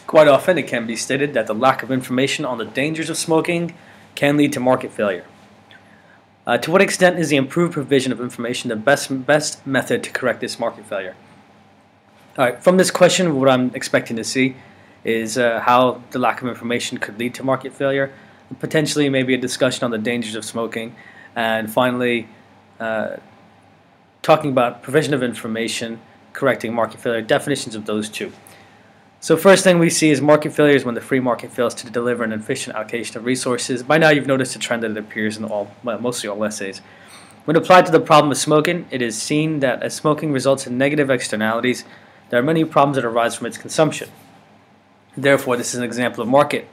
Quite often it can be stated that the lack of information on the dangers of smoking can lead to market failure. To what extent is the improved provision of information the best method to correct this market failure? Alright, from this question, what I'm expecting to see is how the lack of information could lead to market failure, potentially maybe a discussion on the dangers of smoking, and finally talking about provision of information, correcting market failure, definitions of those two. So first thing we see is market failure is when the free market fails to deliver an efficient allocation of resources. By now you've noticed a trend that appears in mostly all essays. When applied to the problem of smoking, it is seen that as smoking results in negative externalities, there are many problems that arise from its consumption. Therefore, this is an example of a market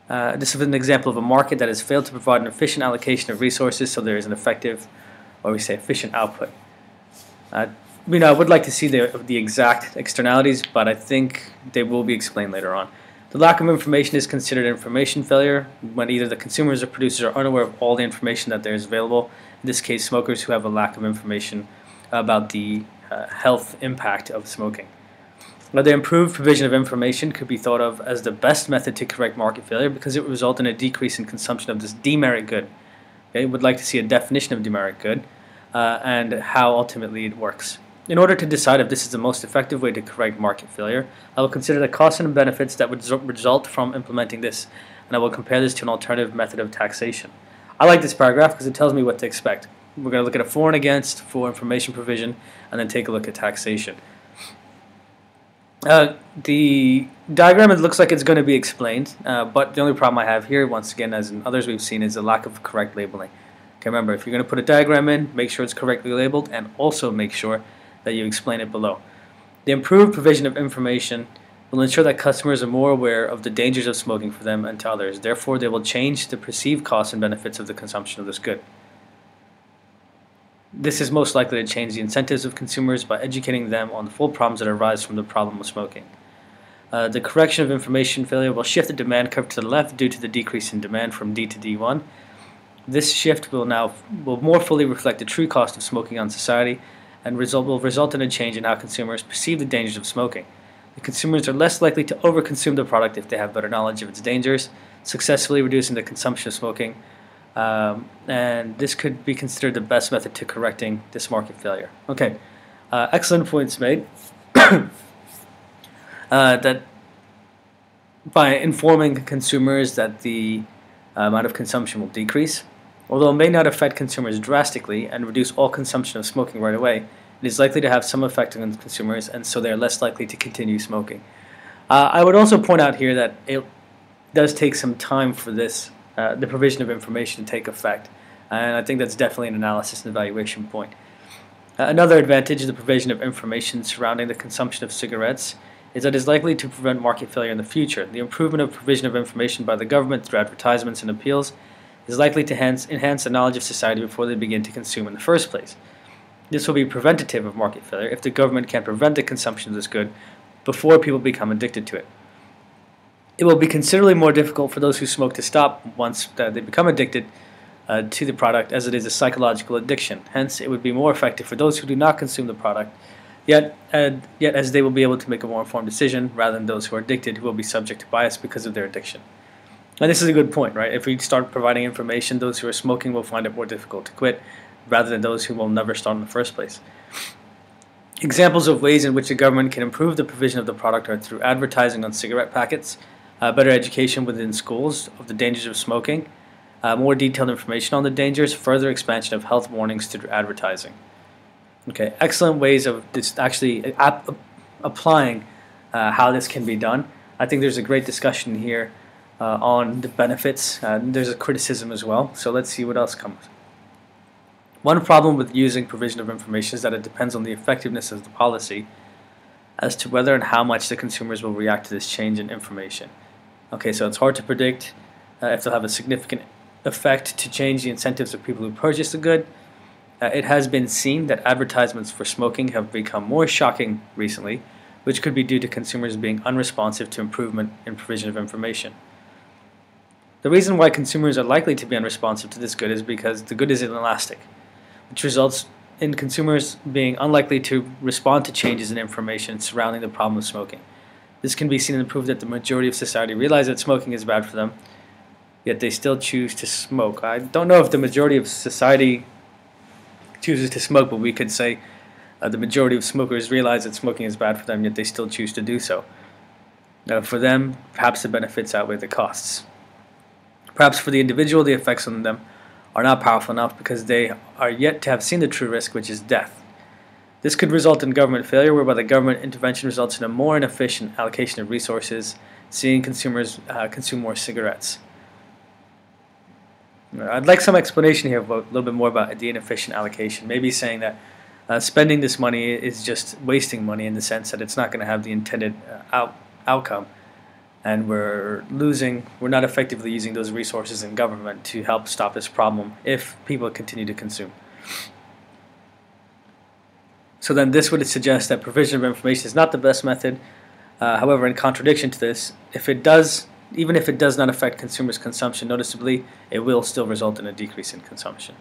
that has failed to provide an efficient allocation of resources, so there is an effective, or we say efficient output. I would like to see the exact externalities, but I think they will be explained later on. The lack of information is considered information failure when either the consumers or producers are unaware of all the information that there is available. In this case, smokers who have a lack of information about the health impact of smoking. Now, the improved provision of information could be thought of as the best method to correct market failure because it would result in a decrease in consumption of this demerit good. Okay, would like to see a definition of demerit good and how ultimately it works. In order to decide if this is the most effective way to correct market failure, I will consider the costs and benefits that would result from implementing this, and I will compare this to an alternative method of taxation. I like this paragraph because it tells me what to expect. We're going to look at a for and against for information provision, and then take a look at taxation. The diagram, it looks like it's going to be explained, but the only problem I have here, once again, as in others we've seen, is the lack of correct labeling. Okay, remember, if you're going to put a diagram in, make sure it's correctly labeled, and also make sure that you explain it below. The improved provision of information will ensure that customers are more aware of the dangers of smoking for them and to others. Therefore, they will change the perceived costs and benefits of the consumption of this good. This is most likely to change the incentives of consumers by educating them on the full problems that arise from the problem of smoking. The correction of information failure will shift the demand curve to the left due to the decrease in demand from D to D1. This shift will more fully reflect the true cost of smoking on society and will result in a change in how consumers perceive the dangers of smoking. The consumers are less likely to overconsume the product if they have better knowledge of its dangers, successfully reducing the consumption of smoking, and this could be considered the best method to correcting this market failure. Okay, excellent points made. That by informing consumers that the amount of consumption will decrease, although it may not affect consumers drastically and reduce all consumption of smoking right away, it is likely to have some effect on consumers, and so they are less likely to continue smoking. I would also point out here that it does take some time for this, the provision of information to take effect, and I think that's definitely an analysis and evaluation point. Another advantage of the provision of information surrounding the consumption of cigarettes is that it is likely to prevent market failure in the future. The improvement of provision of information by the government through advertisements and appeals is likely to enhance the knowledge of society before they begin to consume in the first place. This will be preventative of market failure if the government can prevent the consumption of this good before people become addicted to it. It will be considerably more difficult for those who smoke to stop once they become addicted to the product, as it is a psychological addiction. Hence, it would be more effective for those who do not consume the product, yet as they will be able to make a more informed decision rather than those who are addicted, who will be subject to bias because of their addiction. And this is a good point, right? If we start providing information, those who are smoking will find it more difficult to quit, rather than those who will never start in the first place. Examples of ways in which the government can improve the provision of the product are through advertising on cigarette packets, better education within schools of the dangers of smoking, more detailed information on the dangers, further expansion of health warnings through advertising. Okay, excellent ways of actually applying how this can be done. I think there's a great discussion here on the benefits. There's a criticism as well, so let's see what else comes. One problem with using provision of information is that it depends on the effectiveness of the policy as to whether and how much the consumers will react to this change in information. Okay, so it's hard to predict if they'll have a significant effect to change the incentives of people who purchase the good. It has been seen that advertisements for smoking have become more shocking recently, which could be due to consumers being unresponsive to improvement in provision of information. The reason why consumers are likely to be unresponsive to this good is because the good is inelastic, which results in consumers being unlikely to respond to changes in information surrounding the problem of smoking. This can be seen in the proof that the majority of society realize that smoking is bad for them, yet they still choose to smoke. I don't know if the majority of society chooses to smoke, but we could say the majority of smokers realize that smoking is bad for them, yet they still choose to do so. For them, perhaps the benefits outweigh the costs. Perhaps for the individual, the effects on them are not powerful enough because they are yet to have seen the true risk, which is death. This could result in government failure, whereby the government intervention results in a more inefficient allocation of resources, seeing consumers consume more cigarettes. I'd like some explanation here about a little bit more about the inefficient allocation. Maybe saying that spending this money is just wasting money in the sense that it's not going to have the intended outcome, and we're not effectively using those resources in government to help stop this problem if people continue to consume. So then this would suggest that provision of information is not the best method. However, in contradiction to this, even if it does not affect consumers' consumption noticeably, it will still result in a decrease in consumption.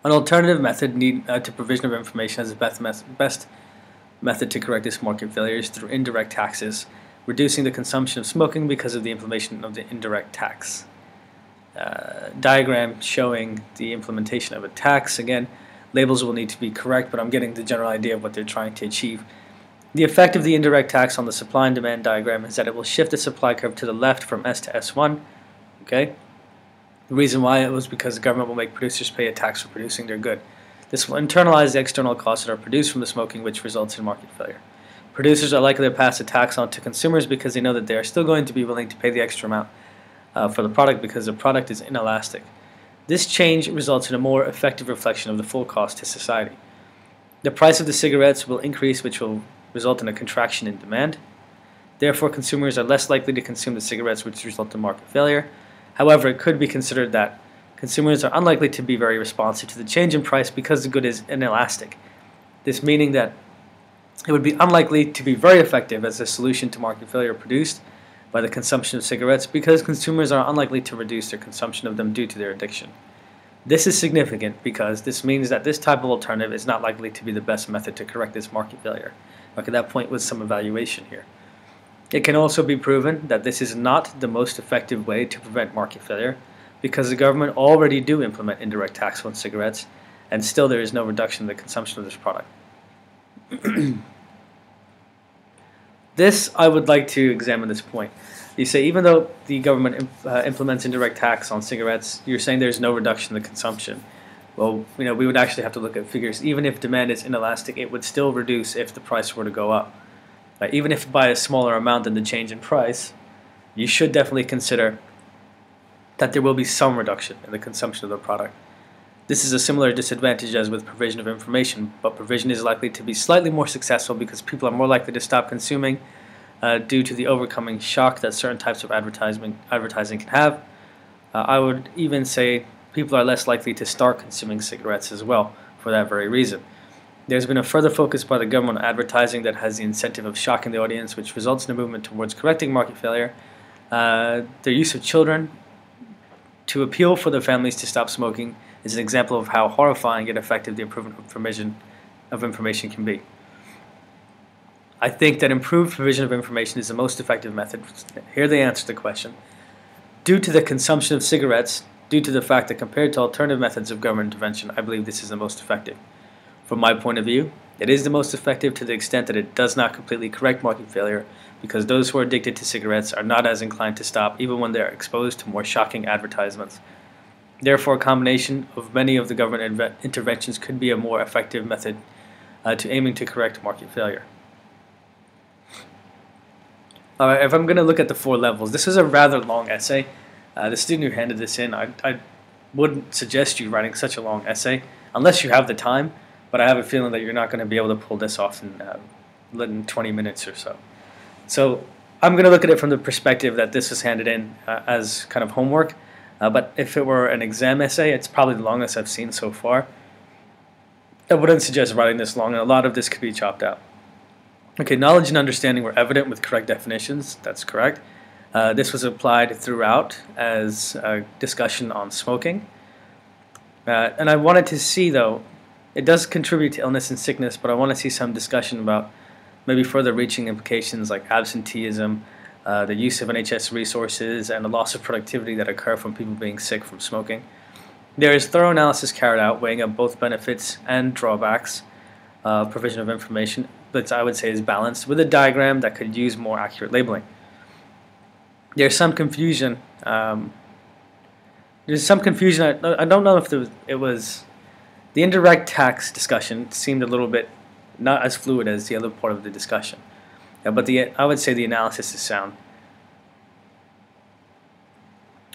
An alternative method to provision of information as the best method to correct this market failure is through indirect taxes, reducing the consumption of smoking because of the implementation of the indirect tax. Diagram showing the implementation of a tax. Again, labels will need to be correct, but I'm getting the general idea of what they're trying to achieve. The effect of the indirect tax on the supply and demand diagram is that it will shift the supply curve to the left from S to S1. Okay? The reason why it was because the government will make producers pay a tax for producing their good. This will internalize the external costs that are produced from the smoking, which results in market failure. Producers are likely to pass a tax on to consumers because they know that they are still going to be willing to pay the extra amount for the product because the product is inelastic. This change results in a more effective reflection of the full cost to society. The price of the cigarettes will increase, which will result in a contraction in demand. Therefore, consumers are less likely to consume the cigarettes, which result in market failure. However, it could be considered that consumers are unlikely to be very responsive to the change in price because the good is inelastic. This meaning that it would be unlikely to be very effective as a solution to market failure produced by the consumption of cigarettes because consumers are unlikely to reduce their consumption of them due to their addiction. This is significant because this means that this type of alternative is not likely to be the best method to correct this market failure. Look at that point with some evaluation here. It can also be proven that this is not the most effective way to prevent market failure because the government already do implement indirect tax on cigarettes and still there is no reduction in the consumption of this product. I would like to examine this point. You say even though the government implements indirect tax on cigarettes, you're saying there's no reduction in the consumption. Well, we would actually have to look at figures. Even if demand is inelastic, it would still reduce if the price were to go up. Even if by a smaller amount than the change in price, you should definitely consider that there will be some reduction in the consumption of the product. This is a similar disadvantage as with provision of information, but provision is likely to be slightly more successful because people are more likely to stop consuming due to the overcoming shock that certain types of advertising can have. I would even say people are less likely to start consuming cigarettes as well for that very reason. There's been a further focus by the government on advertising that has the incentive of shocking the audience, which results in a movement towards correcting market failure. Their use of children to appeal for their families to stop smoking is an example of how horrifying yet effective the improvement of information can be. I think that improved provision of information is the most effective method. Here they answer the question. Due to the consumption of cigarettes, due to the fact that compared to alternative methods of government intervention, I believe this is the most effective. From my point of view, it is the most effective to the extent that it does not completely correct market failure because those who are addicted to cigarettes are not as inclined to stop even when they are exposed to more shocking advertisements. Therefore, a combination of many of the government interventions could be a more effective method to aiming to correct market failure. Alright, if I'm going to look at the 4 levels, this is a rather long essay. The student who handed this in, I wouldn't suggest you writing such a long essay unless you have the time. But I have a feeling that you're not going to be able to pull this off in 20 minutes or so. So I'm going to look at it from the perspective that this was handed in as kind of homework. But if it were an exam essay, it's probably the longest I've seen so far. I wouldn't suggest writing this long, and a lot of this could be chopped out. Okay, knowledge and understanding were evident with correct definitions. That's correct. This was applied throughout as a discussion on smoking. And I wanted to see, though, it does contribute to illness and sickness, but I want to see some discussion about maybe further reaching implications like absenteeism, the use of NHS resources, and the loss of productivity that occur from people being sick from smoking. There is thorough analysis carried out weighing up both benefits and drawbacks. Provision of information that I would say is balanced with a diagram that could use more accurate labeling. There's some confusion. I don't know if it was the indirect tax discussion seemed a little bit not as fluid as the other part of the discussion. But I would say the analysis is sound.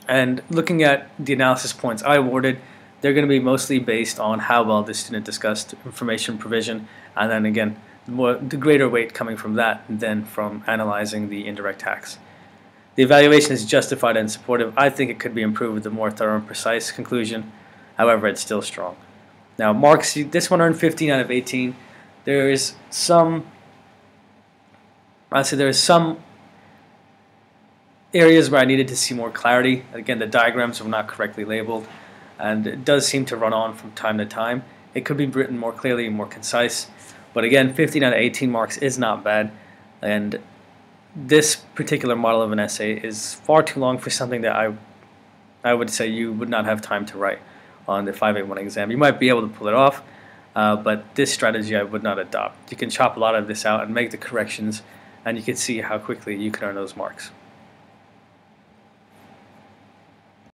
And looking at the analysis points I awarded, they're going to be mostly based on how well the student discussed information provision, and then again, the greater weight coming from that than from analyzing the indirect tax. The evaluation is justified and supportive. I think it could be improved with a more thorough and precise conclusion. However, it's still strong. Now, marks, this one earned 15 out of 18. There is some areas where I needed to see more clarity. Again, the diagrams were not correctly labeled, and it does seem to run on from time to time. It could be written more clearly and more concise. But again, 15 out of 18 marks is not bad, and this particular model of an essay is far too long for something that I would say you would not have time to write on the 581 exam. You might be able to pull it off, but this strategy I would not adopt. You can chop a lot of this out and make the corrections, and you can see how quickly you can earn those marks.